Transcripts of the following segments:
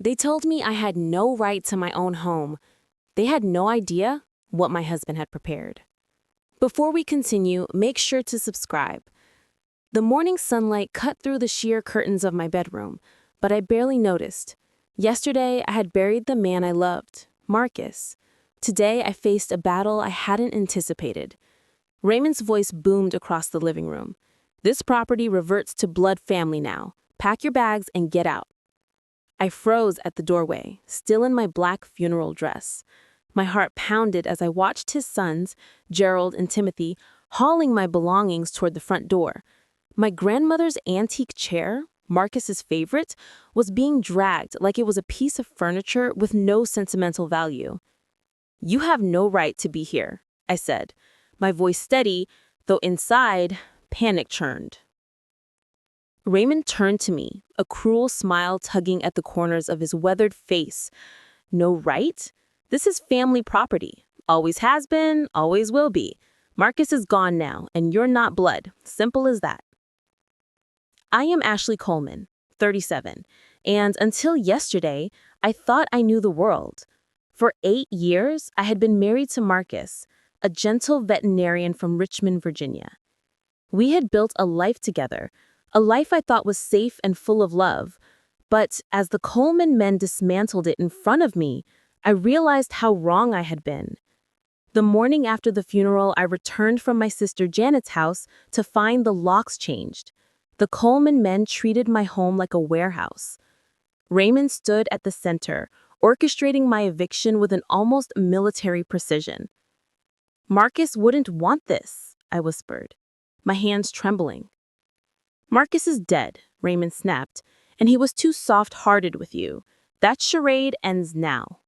They told me I had no right to my own home. They had no idea what my husband had prepared. Before we continue, make sure to subscribe. The morning sunlight cut through the sheer curtains of my bedroom, but I barely noticed. Yesterday, I had buried the man I loved, Marcus. Today, I faced a battle I hadn't anticipated. Raymond's voice boomed across the living room. This property reverts to blood family now. Pack your bags and get out. I froze at the doorway, still in my black funeral dress. My heart pounded as I watched his sons, Gerald and Timothy, hauling my belongings toward the front door. My grandmother's antique chair, Marcus's favorite, was being dragged like it was a piece of furniture with no sentimental value. "You have no right to be here," I said, my voice steady, though inside, panic churned. Raymond turned to me, a cruel smile tugging at the corners of his weathered face. "No right? This is family property. Always has been, always will be. Marcus is gone now, and you're not blood. Simple as that." I am Ashley Coleman, 37, and until yesterday, I thought I knew the world. For 8 years, I had been married to Marcus, a gentle veterinarian from Richmond, Virginia. We had built a life together, a life I thought was safe and full of love. But as the Coleman men dismantled it in front of me, I realized how wrong I had been. The morning after the funeral, I returned from my sister Janet's house to find the locks changed. The Coleman men treated my home like a warehouse. Raymond stood at the center, orchestrating my eviction with an almost military precision. "Marcus wouldn't want this," I whispered, my hands trembling. "Marcus is dead," Raymond snapped, "and he was too soft-hearted with you. That charade ends now."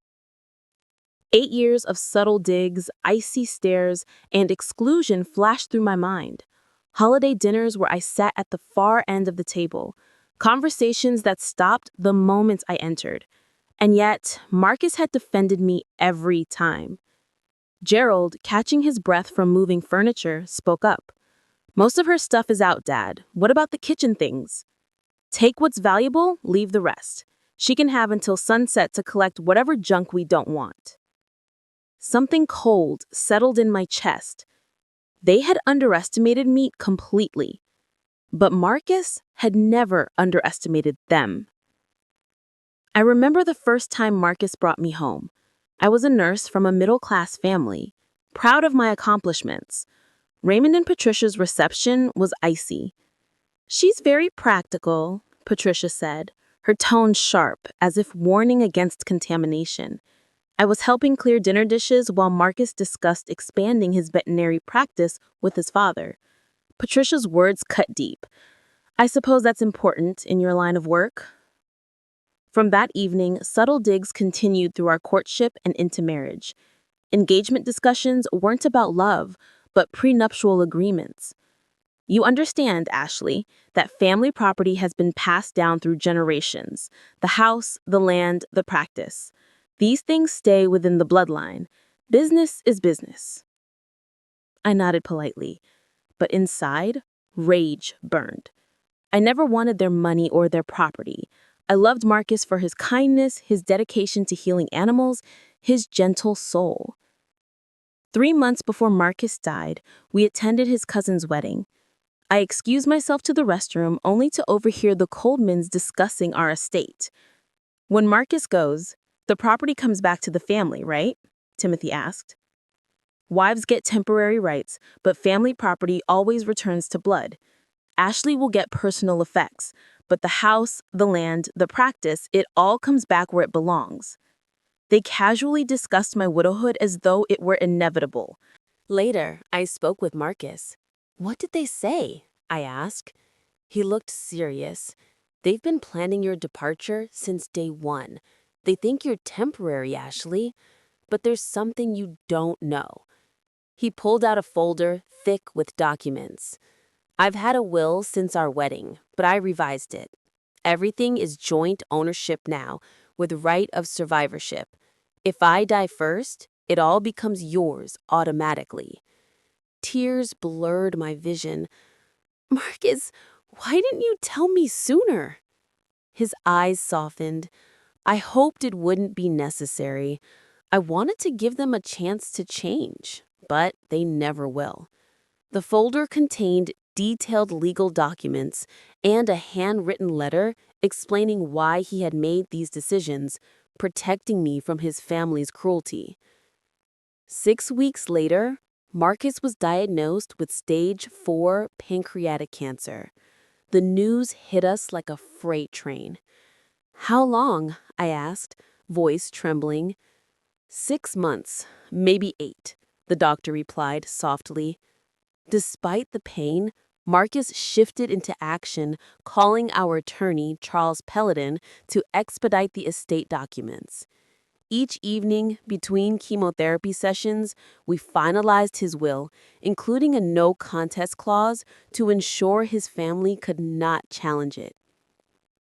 8 years of subtle digs, icy stares, and exclusion flashed through my mind. Holiday dinners where I sat at the far end of the table. Conversations that stopped the moment I entered. And yet, Marcus had defended me every time. Gerald, catching his breath from moving furniture, spoke up. "Most of her stuff is out, Dad. What about the kitchen things?" "Take what's valuable, leave the rest. She can have until sunset to collect whatever junk we don't want." Something cold settled in my chest. They had underestimated me completely. But Marcus had never underestimated them. I remember the first time Marcus brought me home. I was a nurse from a middle-class family, proud of my accomplishments. Raymond and Patricia's reception was icy. "She's very practical," Patricia said, her tone sharp, as if warning against contamination. I was helping clear dinner dishes while Marcus discussed expanding his veterinary practice with his father. Patricia's words cut deep. "I suppose that's important in your line of work." From that evening, subtle digs continued through our courtship and into marriage. Engagement discussions weren't about love, but prenuptial agreements. "You understand, Ashley, that family property has been passed down through generations. The house, the land, the practice. These things stay within the bloodline. Business is business." I nodded politely, but inside, rage burned. I never wanted their money or their property. I loved Marcus for his kindness, his dedication to healing animals, his gentle soul. 3 months before Marcus died, we attended his cousin's wedding. I excused myself to the restroom only to overhear the Colemans discussing our estate. "When Marcus goes, the property comes back to the family, right?" Timothy asked. "Wives get temporary rights, but family property always returns to blood. Ashley will get personal effects, but the house, the land, the practice, it all comes back where it belongs." They casually discussed my widowhood as though it were inevitable. Later, I spoke with Marcus. "What did they say?" I asked. He looked serious. "They've been planning your departure since day one. They think you're temporary, Ashley, but there's something you don't know." He pulled out a folder thick with documents. "I've had a will since our wedding, but I revised it. Everything is joint ownership now, with right of survivorship. If I die first, it all becomes yours automatically." Tears blurred my vision. "Marcus, why didn't you tell me sooner?" His eyes softened. I hoped it wouldn't be necessary. I wanted to give them a chance to change, but they never will. The folder contained detailed legal documents and a handwritten letter explaining why he had made these decisions, protecting me from his family's cruelty. 6 weeks later, Marcus was diagnosed with stage 4 pancreatic cancer. The news hit us like a freight train. "How long?" I asked, voice trembling. "6 months, maybe 8, the doctor replied softly. Despite the pain, Marcus shifted into action, calling our attorney, Charles Peton, to expedite the estate documents. Each evening, between chemotherapy sessions, we finalized his will, including a no-contest clause to ensure his family could not challenge it.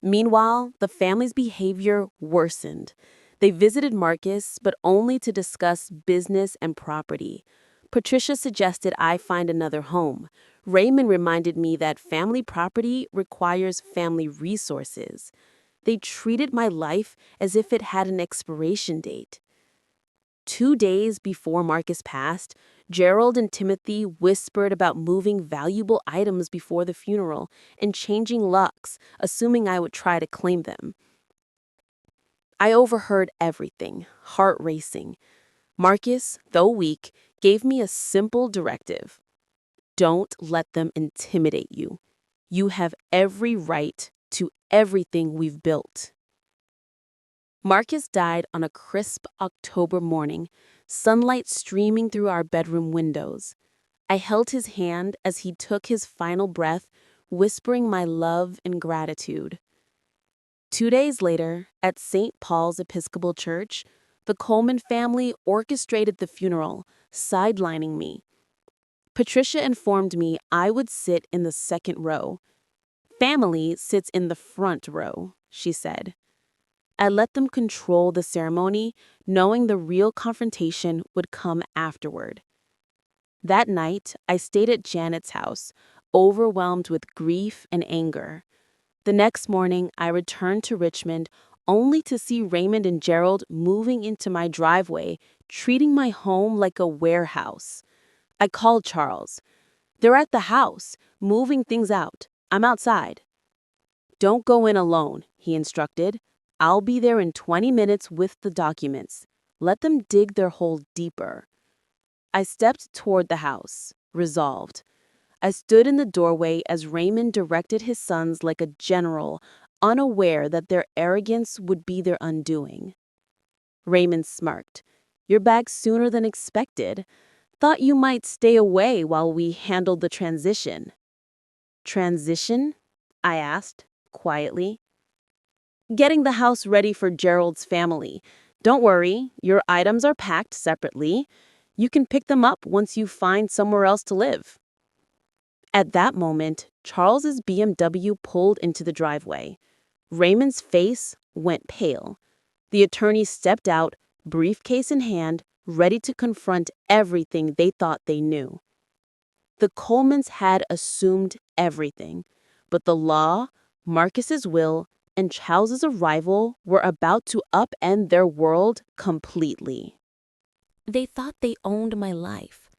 Meanwhile, the family's behavior worsened. They visited Marcus, but only to discuss business and property. Patricia suggested I find another home. Raymond reminded me that family property requires family resources. They treated my life as if it had an expiration date. 2 days before Marcus passed, Gerald and Timothy whispered about moving valuable items before the funeral and changing locks, assuming I would try to claim them. I overheard everything, heart racing. Marcus, though weak, gave me a simple directive. Don't let them intimidate you. You have every right to everything we've built. Marcus died on a crisp October morning, sunlight streaming through our bedroom windows. I held his hand as he took his final breath, whispering my love and gratitude. 2 days later, at St. Paul's Episcopal Church, the Coleman family orchestrated the funeral, sidelining me. Patricia informed me I would sit in the second row. "Family sits in the front row," she said. I let them control the ceremony, knowing the real confrontation would come afterward. That night, I stayed at Janet's house, overwhelmed with grief and anger. The next morning, I returned to Richmond only to see Raymond and Gerald moving into my driveway, treating my home like a warehouse. I called Charles. "They're at the house, moving things out. I'm outside." "Don't go in alone," he instructed. "I'll be there in 20 minutes with the documents. Let them dig their hole deeper." I stepped toward the house, resolved. I stood in the doorway as Raymond directed his sons like a general, unaware that their arrogance would be their undoing. Raymond smirked. "You're back sooner than expected. Thought you might stay away while we handled the transition." "Transition?" I asked, quietly. "Getting the house ready for Gerald's family. Don't worry, your items are packed separately. You can pick them up once you find somewhere else to live." At that moment, Charles's BMW pulled into the driveway. Raymond's face went pale. The attorney stepped out, briefcase in hand, ready to confront everything they thought they knew. The Colemans had assumed everything, but the law, Marcus's will, and Charles's arrival were about to upend their world completely. They thought they owned my life,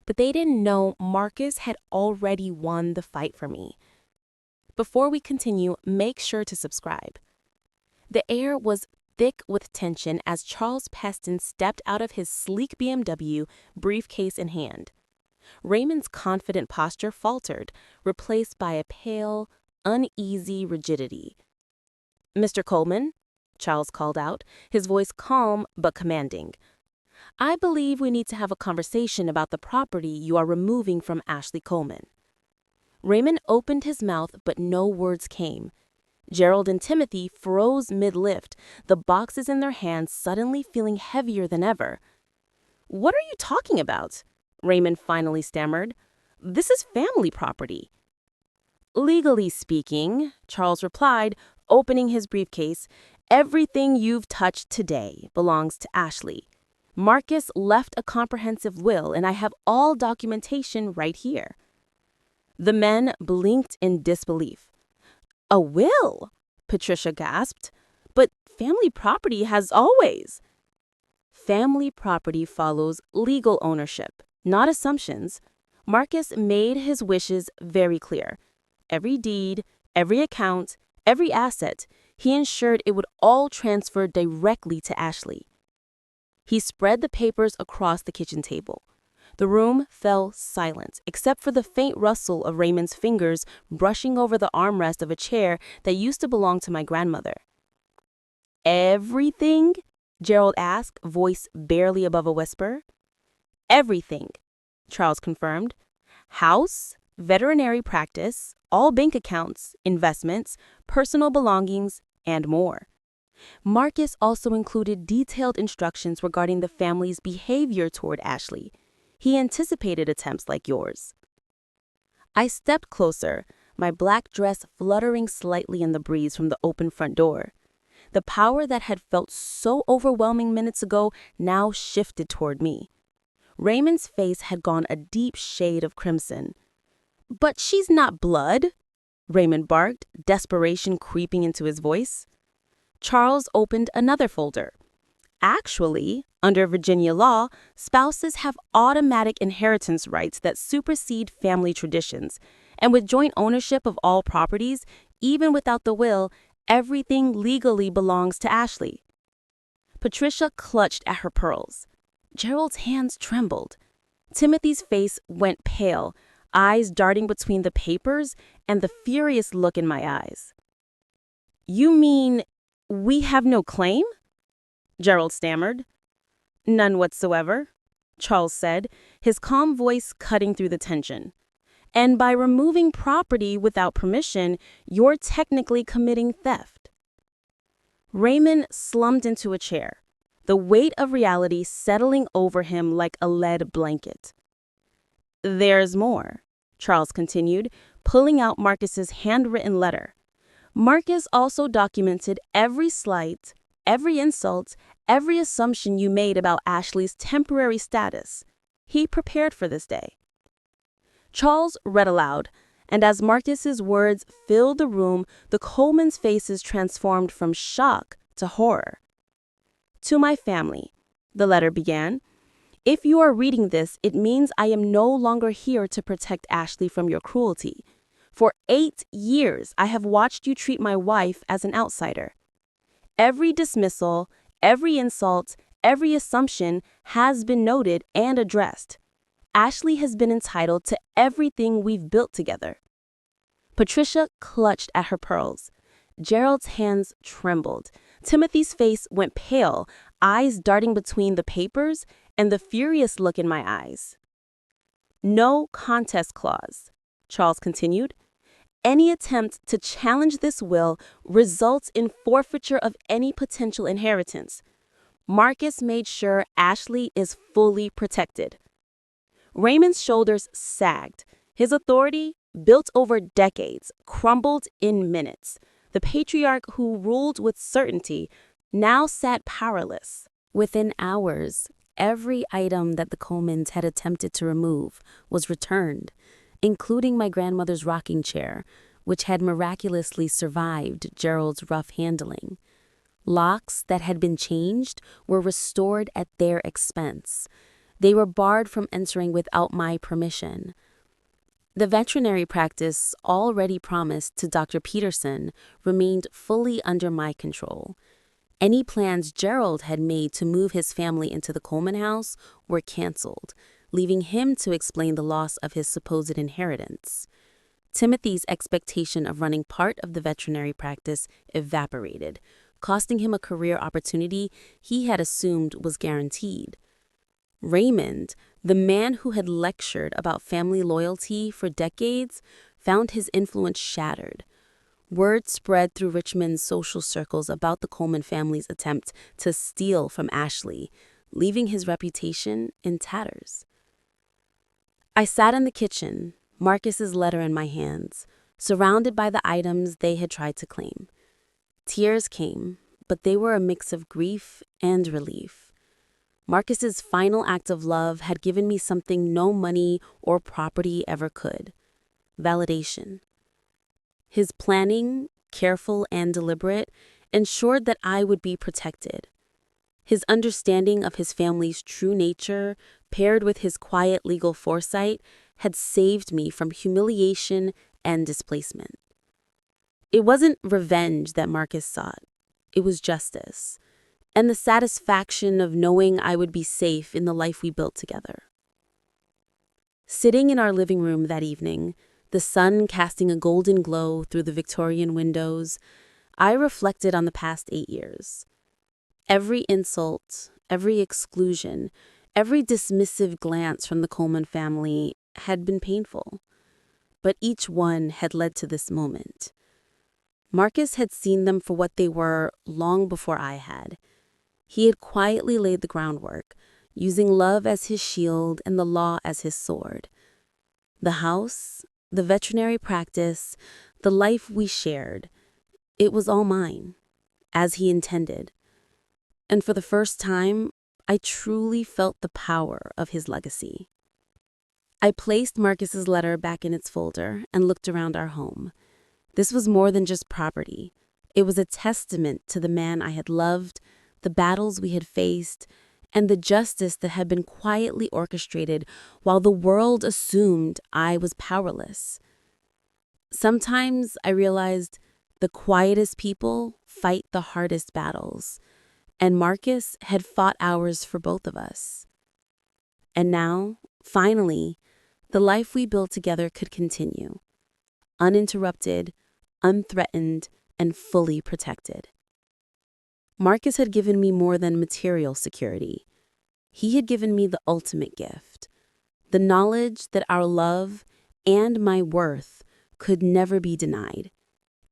but they didn't know Marcus had already won the fight for me. Before we continue, make sure to subscribe. The air was thick with tension as Charles Peton stepped out of his sleek BMW, briefcase in hand. Raymond's confident posture faltered, replaced by a pale, uneasy rigidity. "Mr. Coleman," Charles called out, his voice calm but commanding. "I believe we need to have a conversation about the property you are removing from Ashley Coleman." Raymond opened his mouth, but no words came. Gerald and Timothy froze mid-lift, the boxes in their hands suddenly feeling heavier than ever. "What are you talking about?" Raymond finally stammered. "This is family property." "Legally speaking," Charles replied, opening his briefcase, "everything you've touched today belongs to Ashley. Marcus left a comprehensive will, and I have all documentation right here." The men blinked in disbelief. "A will?" Patricia gasped. "But family property has always. Family property follows legal ownership, not assumptions. Marcus made his wishes very clear. Every deed, every account, every asset, he ensured it would all transfer directly to Ashley. He spread the papers across the kitchen table. The room fell silent, except for the faint rustle of Raymond's fingers brushing over the armrest of a chair that used to belong to my grandmother. "Everything?" Gerald asked, voice barely above a whisper. "Everything," Charles confirmed. "House, veterinary practice, all bank accounts, investments, personal belongings, and more." Marcus also included detailed instructions regarding the family's behavior toward Ashley. He anticipated attempts like yours. I stepped closer, my black dress fluttering slightly in the breeze from the open front door. The power that had felt so overwhelming minutes ago now shifted toward me. Raymond's face had gone a deep shade of crimson. "But she's not blood," Raymond barked, desperation creeping into his voice. Charles opened another folder. "Actually, under Virginia law, spouses have automatic inheritance rights that supersede family traditions, and with joint ownership of all properties, even without the will, everything legally belongs to Ashley." Patricia clutched at her pearls. Gerald's hands trembled. Timothy's face went pale, eyes darting between the papers and the furious look in my eyes. "You mean we have no claim?" Gerald stammered. "None whatsoever," Charles said, his calm voice cutting through the tension. "And by removing property without permission, you're technically committing theft." Raymond slumped into a chair, the weight of reality settling over him like a lead blanket. "There's more," Charles continued, pulling out Marcus's handwritten letter. "Marcus also documented every slight, every insult, every assumption you made about Ashley's temporary status. He prepared for this day." Charles read aloud, and as Marcus's words filled the room, the Coleman's faces transformed from shock to horror. "To my family," the letter began. "If you are reading this, it means I am no longer here to protect Ashley from your cruelty. For 8 years, I have watched you treat my wife as an outsider. Every dismissal, every insult, every assumption has been noted and addressed. Ashley has been entitled to everything we've built together." Patricia clutched at her pearls. Gerald's hands trembled. Timothy's face went pale, eyes darting between the papers and the furious look in my eyes. "No contest clause," Charles continued. "Any attempt to challenge this will results in forfeiture of any potential inheritance. Marcus made sure Ashley is fully protected." Raymond's shoulders sagged. His authority, built over decades, crumbled in minutes. The patriarch who ruled with certainty now sat powerless. Within hours, every item that the Colemans had attempted to remove was returned, including my grandmother's rocking chair, which had miraculously survived Gerald's rough handling. Locks that had been changed were restored at their expense. They were barred from entering without my permission. The veterinary practice already promised to Dr. Peterson remained fully under my control. Any plans Gerald had made to move his family into the Coleman house were canceled, leaving him to explain the loss of his supposed inheritance. Timothy's expectation of running part of the veterinary practice evaporated, costing him a career opportunity he had assumed was guaranteed. Raymond, the man who had lectured about family loyalty for decades, found his influence shattered. Word spread through Richmond's social circles about the Coleman family's attempt to steal from Ashley, leaving his reputation in tatters. I sat in the kitchen, Marcus's letter in my hands, surrounded by the items they had tried to claim. Tears came, but they were a mix of grief and relief. Marcus's final act of love had given me something no money or property ever could: validation. His planning, careful and deliberate, ensured that I would be protected. His understanding of his family's true nature, paired with his quiet legal foresight, had saved me from humiliation and displacement. It wasn't revenge that Marcus sought. It was justice, and the satisfaction of knowing I would be safe in the life we built together. Sitting in our living room that evening, the sun casting a golden glow through the Victorian windows, I reflected on the past 8 years. Every insult, every exclusion, every dismissive glance from the Coleman family had been painful, but each one had led to this moment. Marcus had seen them for what they were long before I had. He had quietly laid the groundwork, using love as his shield and the law as his sword. The house, the veterinary practice, the life we shared, it was all mine, as he intended. And for the first time, I truly felt the power of his legacy. I placed Marcus's letter back in its folder and looked around our home. This was more than just property. It was a testament to the man I had loved, the battles we had faced, and the justice that had been quietly orchestrated while the world assumed I was powerless. Sometimes I realized the quietest people fight the hardest battles, and Marcus had fought ours for both of us. And now, finally, the life we built together could continue, uninterrupted, unthreatened, and fully protected. Marcus had given me more than material security. He had given me the ultimate gift, the knowledge that our love and my worth could never be denied,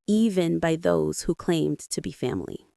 even by those who claimed to be family.